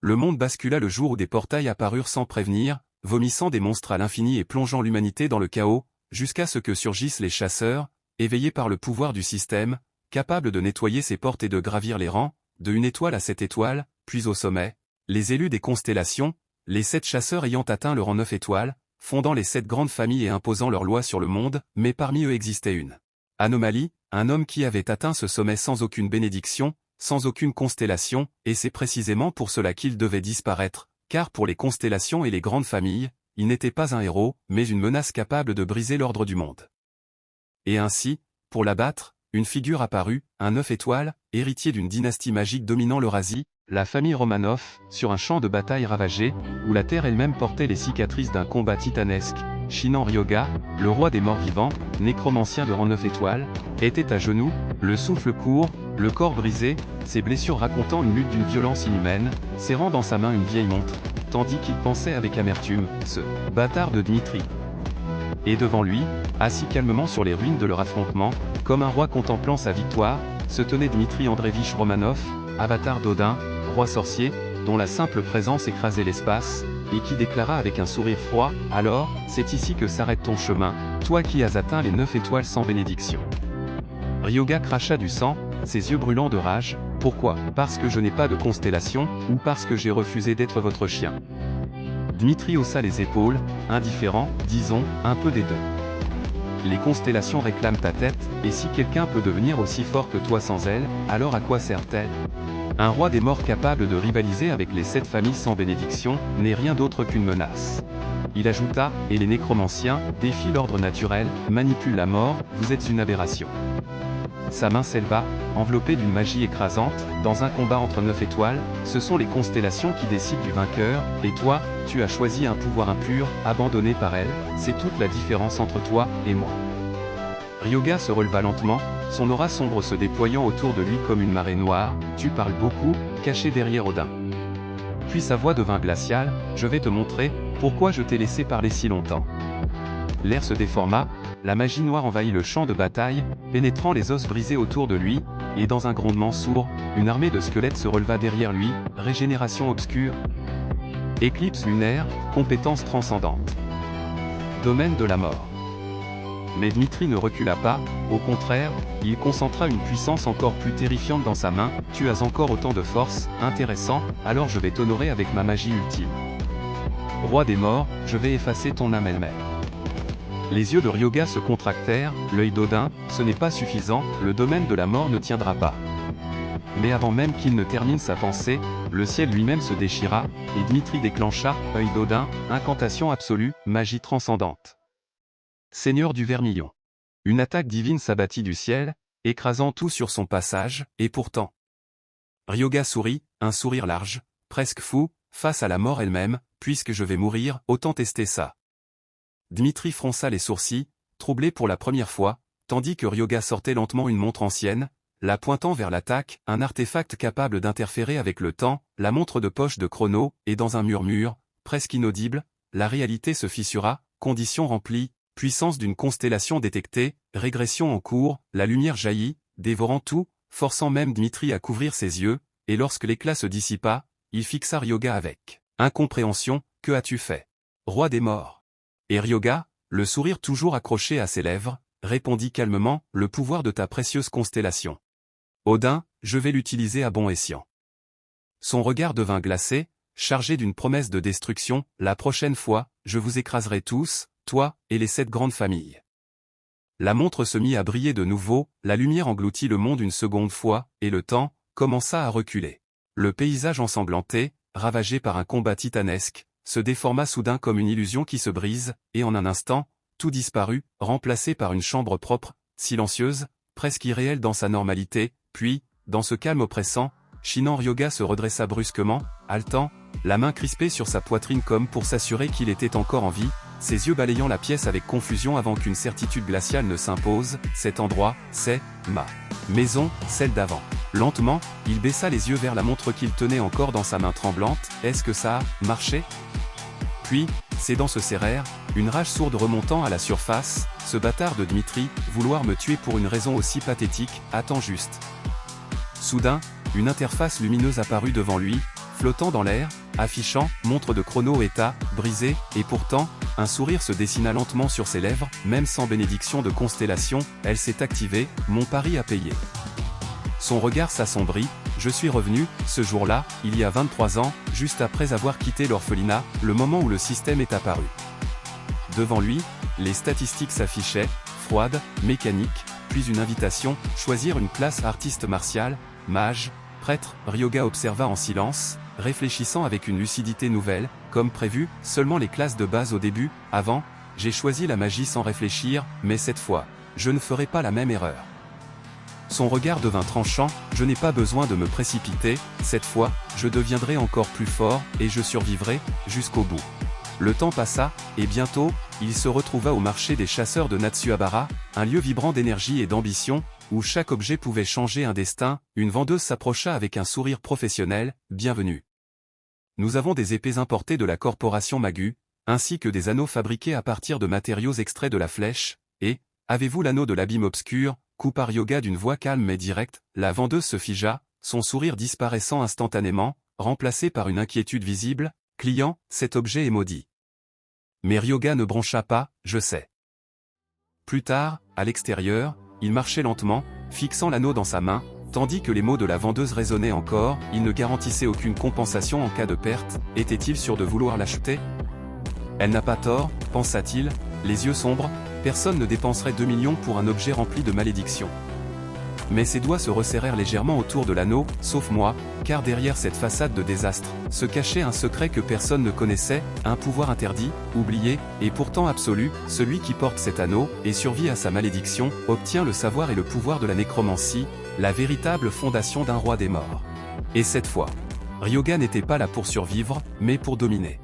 Le monde bascula le jour où des portails apparurent sans prévenir, vomissant des monstres à l'infini et plongeant l'humanité dans le chaos, jusqu'à ce que surgissent les chasseurs, éveillés par le pouvoir du système, capables de nettoyer ses portes et de gravir les rangs, de une étoile à 7 étoiles, puis au sommet, les élus des constellations, les 7 chasseurs ayant atteint le rang 9 étoiles, fondant les 7 grandes familles et imposant leurs lois sur le monde, mais parmi eux existait une anomalie, un homme qui avait atteint ce sommet sans aucune bénédiction, sans aucune constellation, et c'est précisément pour cela qu'il devait disparaître, car pour les constellations et les grandes familles, il n'était pas un héros, mais une menace capable de briser l'ordre du monde. Et ainsi, pour l'abattre, une figure apparut, un 9 étoiles, héritier d'une dynastie magique dominant l'Eurasie, la famille Romanov, sur un champ de bataille ravagé, où la terre elle-même portait les cicatrices d'un combat titanesque. Shinan Ryoga, le roi des morts vivants, nécromancien de rang 9 étoiles, était à genoux, le souffle court, le corps brisé, ses blessures racontant une lutte d'une violence inhumaine, serrant dans sa main une vieille montre, tandis qu'il pensait avec amertume, ce bâtard de Dmitri. Et devant lui, assis calmement sur les ruines de leur affrontement, comme un roi contemplant sa victoire, se tenait Dmitri Andreevitch Romanov, avatar d'Odin, roi sorcier, dont la simple présence écrasait l'espace, et qui déclara avec un sourire froid, « Alors, c'est ici que s'arrête ton chemin, toi qui as atteint les 9 étoiles sans bénédiction. » Ryoga cracha du sang, ses yeux brûlants de rage, « Pourquoi? Parce que je n'ai pas de constellation, ou parce que j'ai refusé d'être votre chien ?» Dmitri haussa les épaules, indifférent, disons, un peu des deux. Les constellations réclament ta tête, et si quelqu'un peut devenir aussi fort que toi sans elle, alors à quoi sert-elle? Un roi des morts capable de rivaliser avec les 7 familles sans bénédiction, n'est rien d'autre qu'une menace. Il ajouta, et les nécromanciens, défient l'ordre naturel, manipulent la mort, vous êtes une aberration. Sa main s'éleva, enveloppée d'une magie écrasante, dans un combat entre 9 étoiles, ce sont les constellations qui décident du vainqueur, et toi, tu as choisi un pouvoir impur, abandonné par elle, c'est toute la différence entre toi et moi. Ryoga se releva lentement, son aura sombre se déployant autour de lui comme une marée noire, tu parles beaucoup, caché derrière Odin. Puis sa voix devint glaciale, je vais te montrer, pourquoi je t'ai laissé parler si longtemps. L'air se déforma, la magie noire envahit le champ de bataille, pénétrant les os brisés autour de lui, et dans un grondement sourd, une armée de squelettes se releva derrière lui, régénération obscure. Éclipse lunaire, compétence transcendante. Domaine de la mort. Mais Dmitri ne recula pas, au contraire, il concentra une puissance encore plus terrifiante dans sa main, tu as encore autant de force, intéressant, alors je vais t'honorer avec ma magie ultime. Roi des morts, je vais effacer ton âme elle-même. Les yeux de Ryoga se contractèrent, l'œil d'Odin, ce n'est pas suffisant, le domaine de la mort ne tiendra pas. Mais avant même qu'il ne termine sa pensée, le ciel lui-même se déchira, et Dmitri déclencha, œil d'Odin, incantation absolue, magie transcendante. Seigneur du Vermillon. Une attaque divine s'abattit du ciel, écrasant tout sur son passage, et pourtant. Ryoga sourit, un sourire large, presque fou, face à la mort elle-même, puisque je vais mourir, autant tester ça. Dmitri fronça les sourcils, troublé pour la première fois, tandis que Ryoga sortait lentement une montre ancienne, la pointant vers l'attaque, un artefact capable d'interférer avec le temps, la montre de poche de Chrono, et dans un murmure, presque inaudible, la réalité se fissura, condition remplie, puissance d'une constellation détectée, régression en cours, la lumière jaillit, dévorant tout, forçant même Dmitri à couvrir ses yeux, et lorsque l'éclat se dissipa, il fixa Ryoga avec incompréhension, que as-tu fait? Roi des morts. Et Ryoga, le sourire toujours accroché à ses lèvres, répondit calmement, le pouvoir de ta précieuse constellation. Odin, je vais l'utiliser à bon escient. Son regard devint glacé, chargé d'une promesse de destruction, la prochaine fois, je vous écraserai tous, toi, et les 7 grandes familles. La montre se mit à briller de nouveau, la lumière engloutit le monde une seconde fois, et le temps commença à reculer. Le paysage ensanglanté, ravagé par un combat titanesque, se déforma soudain comme une illusion qui se brise, et en un instant, tout disparut, remplacé par une chambre propre, silencieuse, presque irréelle dans sa normalité, puis, dans ce calme oppressant, Shinan Ryoga se redressa brusquement, haletant, la main crispée sur sa poitrine comme pour s'assurer qu'il était encore en vie, ses yeux balayant la pièce avec confusion avant qu'une certitude glaciale ne s'impose, cet endroit, c'est ma maison, celle d'avant. Lentement, il baissa les yeux vers la montre qu'il tenait encore dans sa main tremblante, est-ce que ça a marché? Puis, ses dents se serrèrent, une rage sourde remontant à la surface, ce bâtard de Dmitri, vouloir me tuer pour une raison aussi pathétique, attends juste. Soudain, une interface lumineuse apparut devant lui, flottant dans l'air, affichant, montre de chrono état, brisé, et pourtant, un sourire se dessina lentement sur ses lèvres, même sans bénédiction de constellation, elle s'est activée, mon pari a payé. Son regard s'assombrit, je suis revenu, ce jour-là, il y a 23 ans, juste après avoir quitté l'orphelinat, le moment où le système est apparu. Devant lui, les statistiques s'affichaient, froides, mécaniques, puis une invitation, choisir une classe artiste martial, mage, prêtre, Ryoga observa en silence, réfléchissant avec une lucidité nouvelle, comme prévu, seulement les classes de base au début, avant, j'ai choisi la magie sans réfléchir, mais cette fois, je ne ferai pas la même erreur. Son regard devint tranchant, je n'ai pas besoin de me précipiter, cette fois, je deviendrai encore plus fort, et je survivrai, jusqu'au bout. Le temps passa, et bientôt, il se retrouva au marché des chasseurs de Natsuhabara, un lieu vibrant d'énergie et d'ambition, où chaque objet pouvait changer un destin. Une vendeuse s'approcha avec un sourire professionnel, « Bienvenue. Nous avons des épées importées de la corporation Magu, ainsi que des anneaux fabriqués à partir de matériaux extraits de la flèche, et, avez-vous l'anneau de l'abîme obscur ?» coupa Ryoga d'une voix calme mais directe. La vendeuse se figea, son sourire disparaissant instantanément, remplacé par une inquiétude visible, « Client, cet objet est maudit. » Mais Ryoga ne broncha pas, « Je sais. » Plus tard, à l'extérieur, il marchait lentement, fixant l'anneau dans sa main, tandis que les mots de la vendeuse résonnaient encore, il ne garantissait aucune compensation en cas de perte, était-il sûr de vouloir l'acheter? Elle n'a pas tort, pensa-t-il, les yeux sombres, personne ne dépenserait 2 millions pour un objet rempli de malédictions. Mais ses doigts se resserrèrent légèrement autour de l'anneau, sauf moi, car derrière cette façade de désastre, se cachait un secret que personne ne connaissait, un pouvoir interdit, oublié, et pourtant absolu, celui qui porte cet anneau, et survit à sa malédiction, obtient le savoir et le pouvoir de la nécromancie, la véritable fondation d'un roi des morts. Et cette fois, Ryoga n'était pas là pour survivre, mais pour dominer.